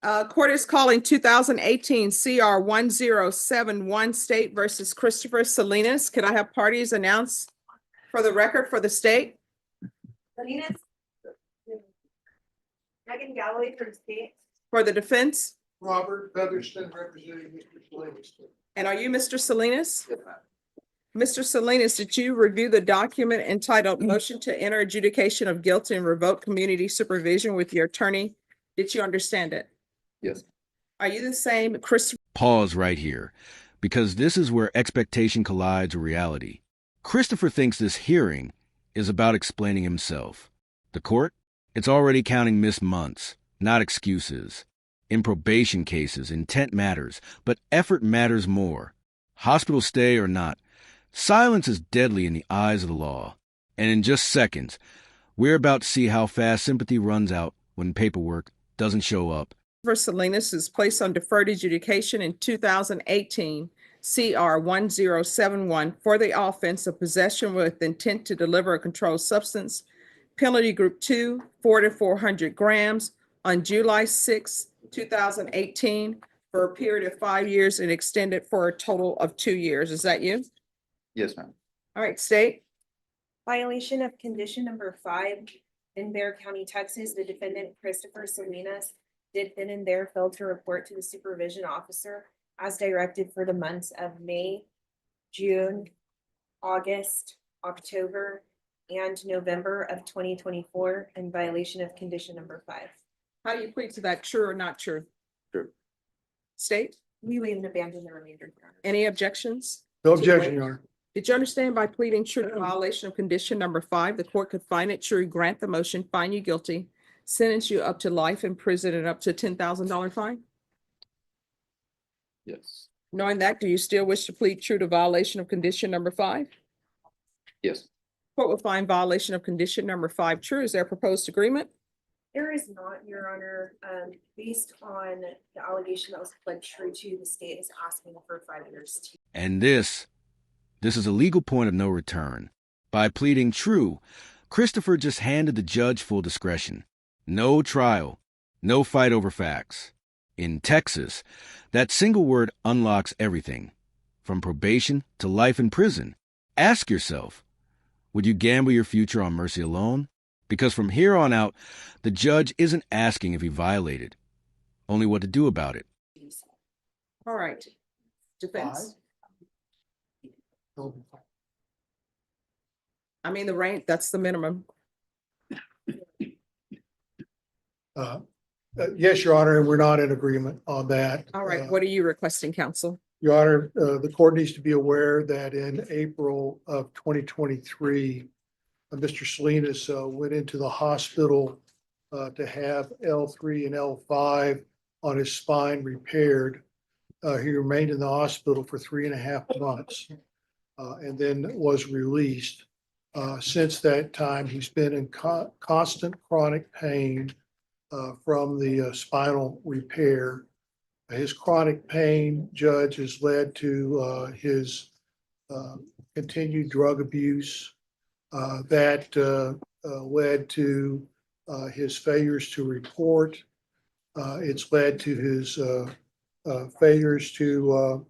Court is calling 2018 CR 1071 State versus Christopher Salinas. Could I have parties announced for the record for the state? Salinas. Megan Galloway for the state. For the defense? Robert Featherston representing Mr. Salinas. And are you Mr. Salinas? Mr. Salinas, did you review the document entitled Motion to Enter Adjudication of Guilt and Revoke Community Supervision with your attorney? Did you understand it? Yes. Are you the same Christopher? Pause right here, because this is where expectation collides with reality. Christopher thinks this hearing is about explaining himself. The court? It's already counting missed months, not excuses. In probation cases, intent matters, but effort matters more. Hospital stay or not, silence is deadly in the eyes of the law. And in just seconds, we're about to see how fast sympathy runs out when paperwork doesn't show up. Salinas is placed on deferred adjudication in 2018 CR 1071 for the offense of possession with intent to deliver a controlled substance, penalty group 2, 4 to 400 grams, on July 6, 2018, for a period of 5 years and extended for a total of 2 years. Is that you? Yes, ma'am. All right, state. Violation of condition number 5 in Bexar County, Texas. The defendant Christopher Salinas did then and there fail to report to the supervision officer as directed for the months of May, June, August, October, and November of 2024 in violation of condition number 5. How do you plead to that? True or not true? True. State. We waive and abandon the remainder. Your Honor. Any objections? No objection, Your Honor. Did you understand by pleading true to violation of condition number 5, the court could find it true, grant the motion, find you guilty, sentence you up to life in prison and up to $10,000 fine? Yes. Knowing that, do you still wish to plead true to violation of condition number 5? Yes. Court will find violation of condition number 5 true. Is there a proposed agreement? There is not, Your Honor, based on the allegation that was pled true to, the state is asking for 5 years. And this is a legal point of no return. By pleading true, Christopher just handed the judge full discretion. No trial, no fight over facts. In Texas, that single word unlocks everything, from probation to life in prison. Ask yourself, would you gamble your future on mercy alone? Because from here on out, the judge isn't asking if he violated, only what to do about it. All right. Defense. I mean, the rank, that's the minimum. Yes, Your Honor, and we're not in agreement on that. All right. What are you requesting, counsel? Your Honor, the court needs to be aware that in April of 2023, Mr. Salinas went into the hospital to have L3 and L5 on his spine repaired. He remained in the hospital for 3.5 months and then was released. Since that time, he's been in constant chronic pain from the spinal repair. His chronic pain, Judge, has led to his continued drug abuse that led to his failures to report. It's led to his failures to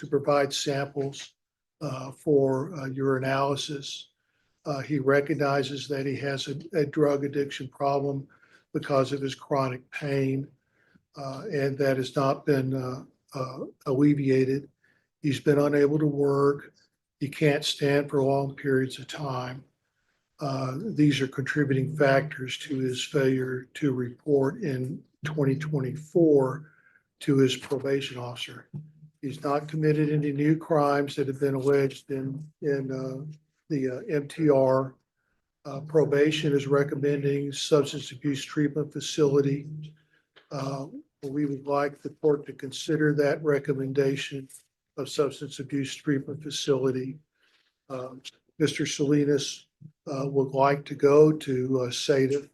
provide samples for urinalysis. He recognizes that he has a drug addiction problem because of his chronic pain, and that has not been alleviated. He's been unable to work. He can't stand for long periods of time. These are contributing factors to his failure to report in 2024 to his probation officer. He's not committed any new crimes that have been alleged in the MTR. Probation is recommending substance abuse treatment facility. We would like the court to consider that recommendation of substance abuse treatment facility. Mr. Salinas would like to go to SATF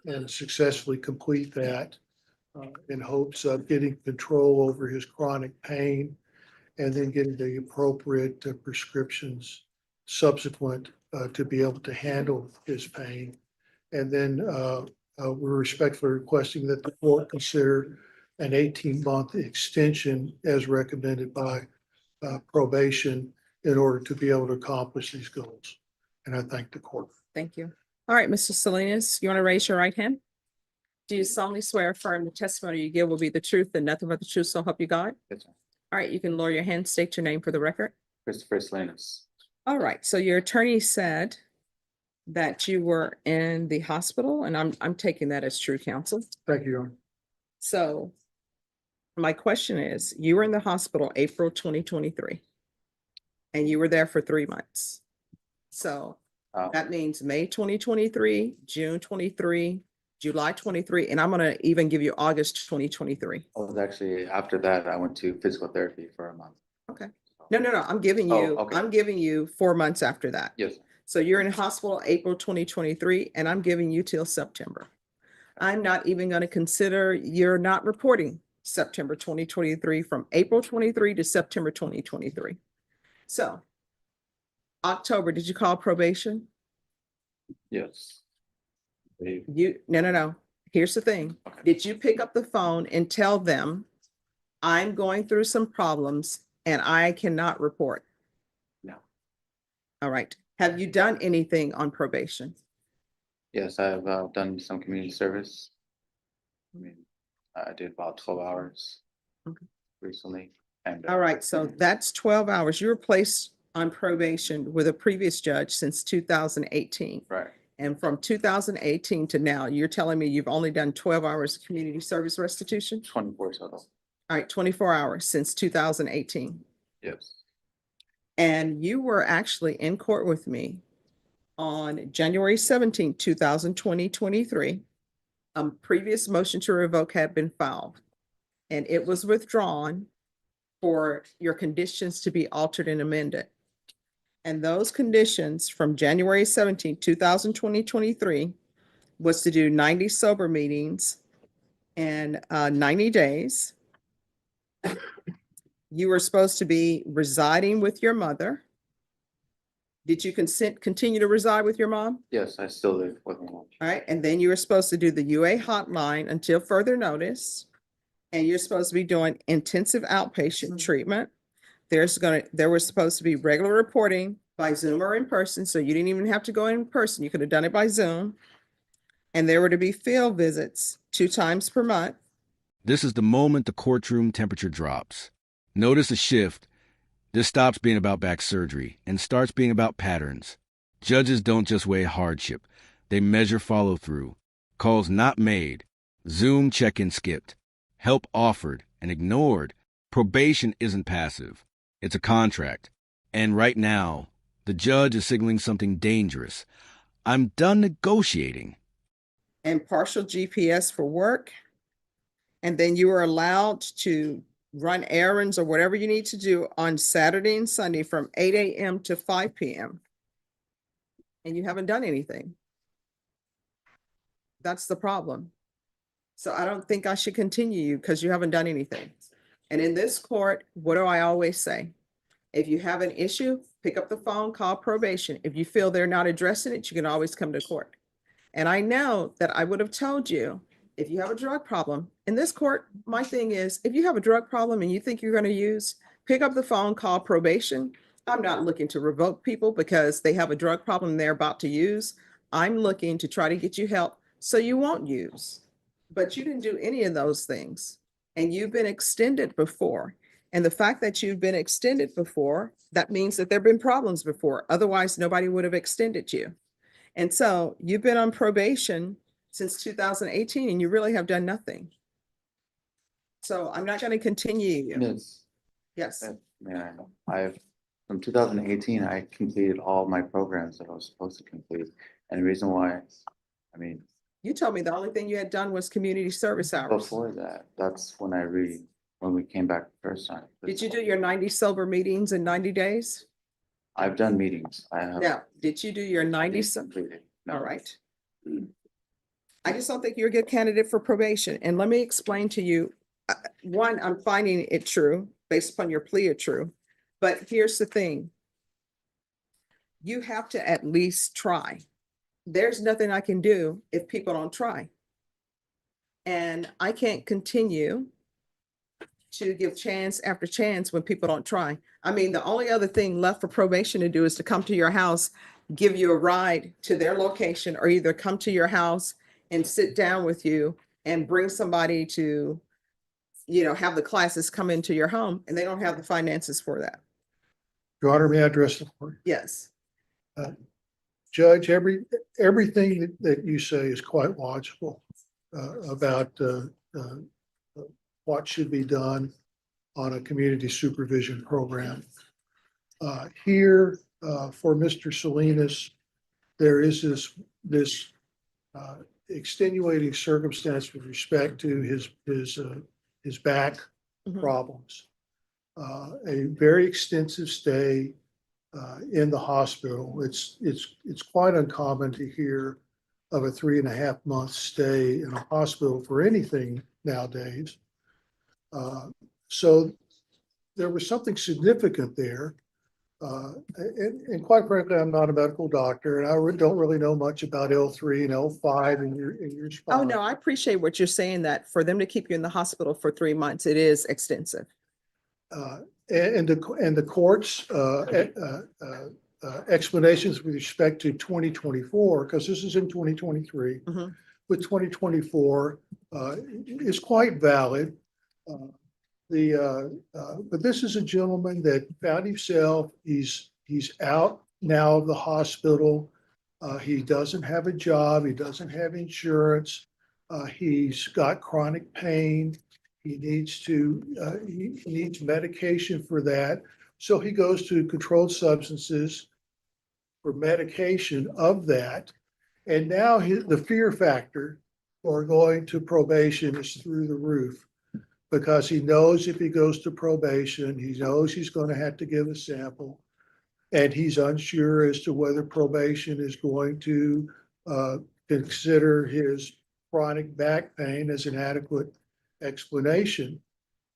and successfully complete that in hopes of getting control over his chronic pain and then getting the appropriate prescriptions subsequent to be able to handle his pain. And then We're respectfully requesting that the court consider an 18-month extension as recommended by probation in order to be able to accomplish these goals. And I thank the court. Thank you. All right, Mr. Salinas, you want to raise your right hand? Do you solemnly swear or affirm the testimony you give will be the truth and nothing but the truth, so help you God? Yes, sir. All right, you can lower your hand, state your name for the record. Christopher Salinas. All right, so your attorney said that you were in the hospital, and I'm taking that as true, counsel. Thank you, Your Honor. So my question is, you were in the hospital April 2023, and you were there for 3 months. So that means May 2023, June 23, July 23, and I'm gonna even give you August 2023. I was actually, after that, I went to physical therapy for a month. Okay. No, I'm giving Oh, you, okay. I'm giving you 4 months after that. Yes, So you're in hospital April 2023, and I'm giving you till September. I'm not even gonna consider you're not reporting September 2023 from April 23 to September 2023. So October, did you call probation? yes. They- No. Here's the thing. Okay. Did you pick up the phone and tell them, I'm going through some problems and I cannot report? No. All right. Have you done anything on probation? Yes, I've done some community service. I mean, I did about 12 hours Okay. recently. And All right, so that's 12 hours. You were placed on probation with a previous judge since 2018. right, And from 2018 to now, you're telling me you've only done 12 hours of community service restitution? 24 total. All right, 24 hours since 2018. Yes, And you were actually in court with me on January 17, 2023. A previous motion to revoke had been filed, and it was withdrawn for your conditions to be altered and amended. And those conditions from January 17, 2023 was to do 90 sober meetings in 90 days. You were supposed to be residing with your mother. Did you continue to reside with your mom? yes, I still live with my mom. All right, and then you were supposed to do the UA hotline until further notice. And you're supposed to be doing intensive outpatient treatment. There was supposed to be regular reporting by Zoom or in person, so you didn't even have to go in person. You could have done it by Zoom. And there were to be field visits 2 times per month. This is the moment the courtroom temperature drops. Notice a shift. This stops being about back surgery and starts being about patterns. Judges don't just weigh hardship. They measure follow-through. Calls not made. Zoom check-in skipped. Help offered and ignored. Probation isn't passive. It's a contract. And right now, the judge is signaling something dangerous. I'm done negotiating. And partial GPS for work. And then you were allowed to run errands or whatever you need to do on Saturday and Sunday from 8 a.m. to 5 p.m. And you haven't done anything. That's the problem. So I don't think I should continue you because you haven't done anything. And in this court, what do I always say? If you have an issue, pick up the phone, call probation. If you feel they're not addressing it, you can always come to court. And I know that I would have told you, if you have a drug problem, in this court, my thing is, if you have a drug problem and you think you're going to use, pick up the phone, call probation. I'm not looking to revoke people because they have a drug problem they're about to use. I'm looking to try to get you help so you won't use. But you didn't do any of those things. And you've been extended before. And the fact that you've been extended before, that means that there've been problems before. Otherwise, nobody would have extended you. And so you've been on probation since 2018 and you really have done nothing. So I'm not going to continue you. Yes, Yes. man, from 2018, I completed all my programs that I was supposed to complete. And the reason why, I mean, You told me the only thing you had done was community service hours. before that, that's when when we came back the first time. Did you do your 90 sober meetings in 90 days? I've done meetings. I have. Now, did you do your 90? Completed. No. All right. I just don't think you're a good candidate for probation. And let me explain to you, one, I'm finding it true based upon your plea of true, but here's the thing. You have to at least try. There's nothing I can do if people don't try. And I can't continue to give chance after chance when people don't try. I mean, the only other thing left for probation to do is to come to your house, give you a ride to their location, or either come to your house and sit down with you and bring somebody to, have the classes come into your home, and they don't have the finances for that. Your Honor, may I address the court? Yes. Judge, everything that you say is quite logical about what should be done on a community supervision program. Here, for Mr. Salinas, there is this extenuating circumstance with respect to his back Mhm. problems. A very extensive stay in the hospital. It's quite uncommon to hear of a 3.5 month stay in a hospital for anything nowadays. So there was something significant there. And quite frankly, I'm not a medical doctor, and I don't really know much about L3 and L5 in your spine. Oh, no, I appreciate what you're saying, that for them to keep you in the hospital for 3 months, it is extensive. And the court's explanations with respect to 2024, because this is in 2023, Mhm. with 2024 is quite valid. But this is a gentleman that found himself, he's out now of the hospital. He doesn't have a job, he doesn't have insurance, he's got chronic pain. He needs medication for that. So he goes to controlled substances for medication of that. And now the fear factor for going to probation is through the roof, because he knows if he goes to probation, he knows he's going to have to give a sample. And he's unsure as to whether probation is going to consider his chronic back pain as an adequate explanation.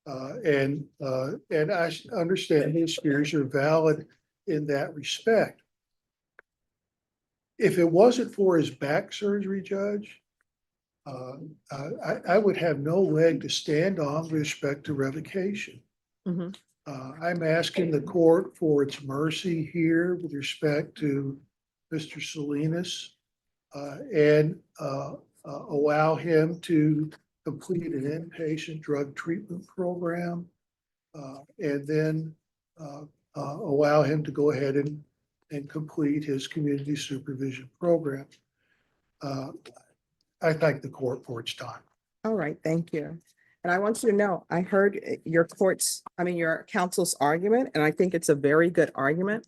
And I understand his fears are valid in that respect. If it wasn't for his back surgery, Judge, I would have no leg to stand on with respect to revocation. Mhm. I'm asking the court for its mercy here with respect to Mr. Salinas, and allow him to complete an inpatient drug treatment program, and then allow him to go ahead and complete his community supervision program. I thank the court for its time. All right, thank you. And I want you to know, I heard your counsel's argument, and I think it's a very good argument.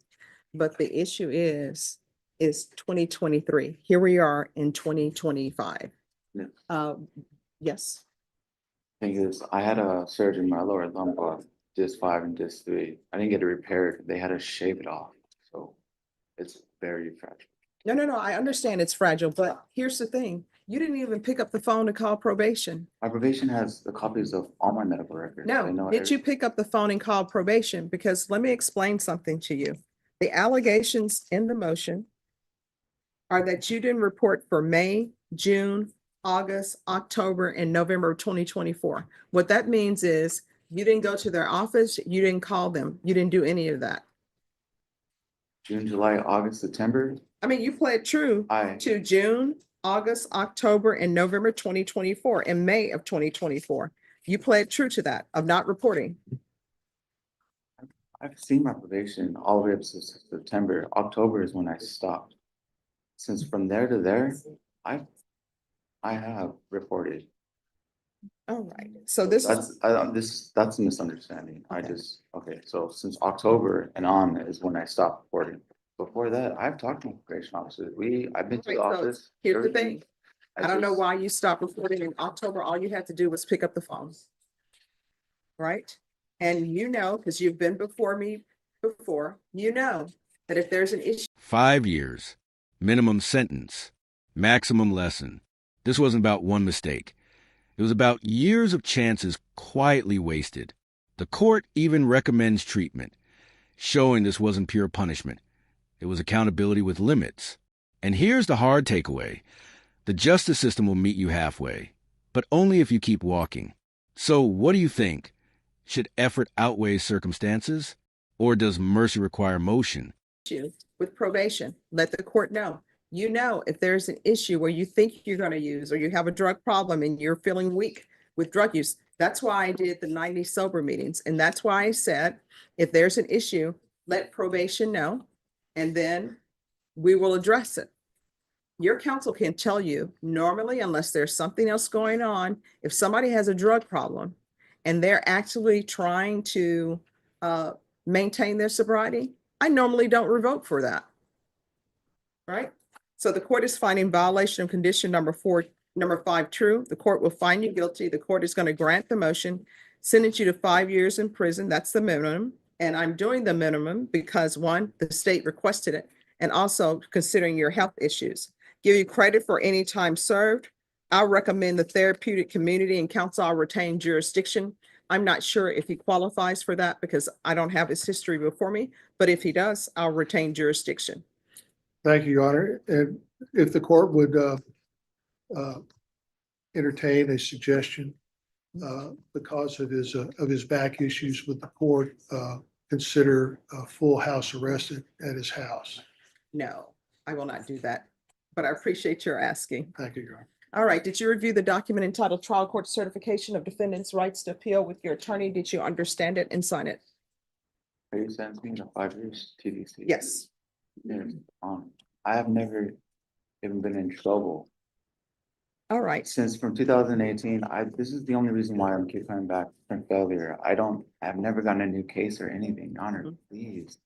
But the issue is 2023. Here we are in 2025. Yeah. Yes. Thing is, I had a surgery in my lower lumbar, disc 5 and disc 3. I didn't get it repaired. They had to shave it off. So it's very fragile. No, I understand it's fragile, but here's the thing. You didn't even pick up the phone to call probation. My probation has the copies of all my medical records. They No, know did you everything. pick up the phone and call probation? Because let me explain something to you. The allegations in the motion are that you didn't report for May, June, August, October, and November of 2024. What that means is you didn't go to their office, you didn't call them, you didn't do any of that. June, July, August, September. I mean, you played true I to June, August, October, and November 2024, and May of 2024. You played true to that of not reporting. I've seen my probation all the way up to September. October is when I stopped. Since from there to there, I have reported. All right, so this is, That's a misunderstanding. Okay. So since October and on is when I stopped reporting. Before that, I've talked to probation officers. I've been to the Right, so office. here's the everything. thing. I don't know just- why you stopped reporting in October. All you had to do was pick up the phone. Right? And because you've been before me before, that if there's an issue. 5 years, minimum sentence, maximum lesson. This wasn't about one mistake. It was about years of chances quietly wasted. The court even recommends treatment, showing this wasn't pure punishment. It was accountability with limits. And here's the hard takeaway. The justice system will meet you halfway, but only if you keep walking. So what do you think? Should effort outweigh circumstances? Or does mercy require motion? Issue with probation, let the court know. You know, if there's an issue where you think you're going to use, or you have a drug problem and you're feeling weak with drug use, that's why I did the 90 sober meetings. And that's why I said, if there's an issue, let probation know, and then we will address it. Your counsel can tell you normally, unless there's something else going on, if somebody has a drug problem and they're actually trying to maintain their sobriety, I normally don't revoke for that. Right? So the court is finding violation of condition number 5 true. The court will find you guilty. The court is going to grant the motion, sentence you to 5 years in prison. That's the minimum. And I'm doing the minimum because, one, the state requested it, and also considering your health issues. Give you credit for any time served. I'll recommend the therapeutic community and counsel. I'll retain jurisdiction. I'm not sure if he qualifies for that because I don't have his history before me, but if he does, I'll retain jurisdiction. Thank you, Your Honor. And if the court would entertain a suggestion, because of his back issues with the court, consider a full house arrest at his house. No, I will not do that, but I appreciate your asking. Thank you, Your Honor. All right, did you review the document entitled Trial Court Certification of Defendant's Rights to Appeal with your attorney? Did you understand it and sign it? Are you sentencing to 5 years TDC? Yes. Yes. I have never even been in trouble All right, since from 2018. This is the only reason why I'm keep coming back from failure. I've never gotten a new case or anything. Your Honor, please.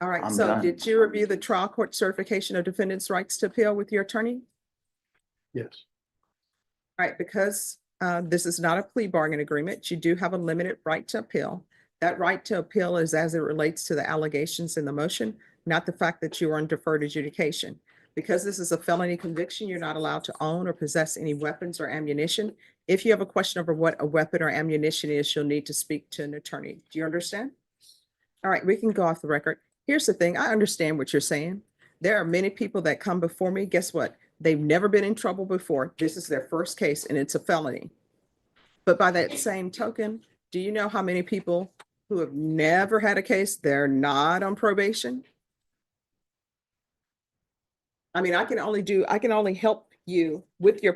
all right. I'm So done. did you review the Trial Court Certification of Defendant's Rights to Appeal with your attorney? Yes. All right, because this is not a plea bargain agreement, you do have a limited right to appeal. That right to appeal is as it relates to the allegations in the motion, not the fact that you are on deferred adjudication. Because this is a felony conviction, you're not allowed to own or possess any weapons or ammunition. If you have a question over what a weapon or ammunition is, you'll need to speak to an attorney. Do you understand? All right, we can go off the record. Here's the thing, I understand what you're saying. There are many people that come before me. Guess what? They've never been in trouble before. This is their first case and it's a felony. But by that same token, do you know how many people who have never had a case, they're not on probation? I mean, I can only help you with your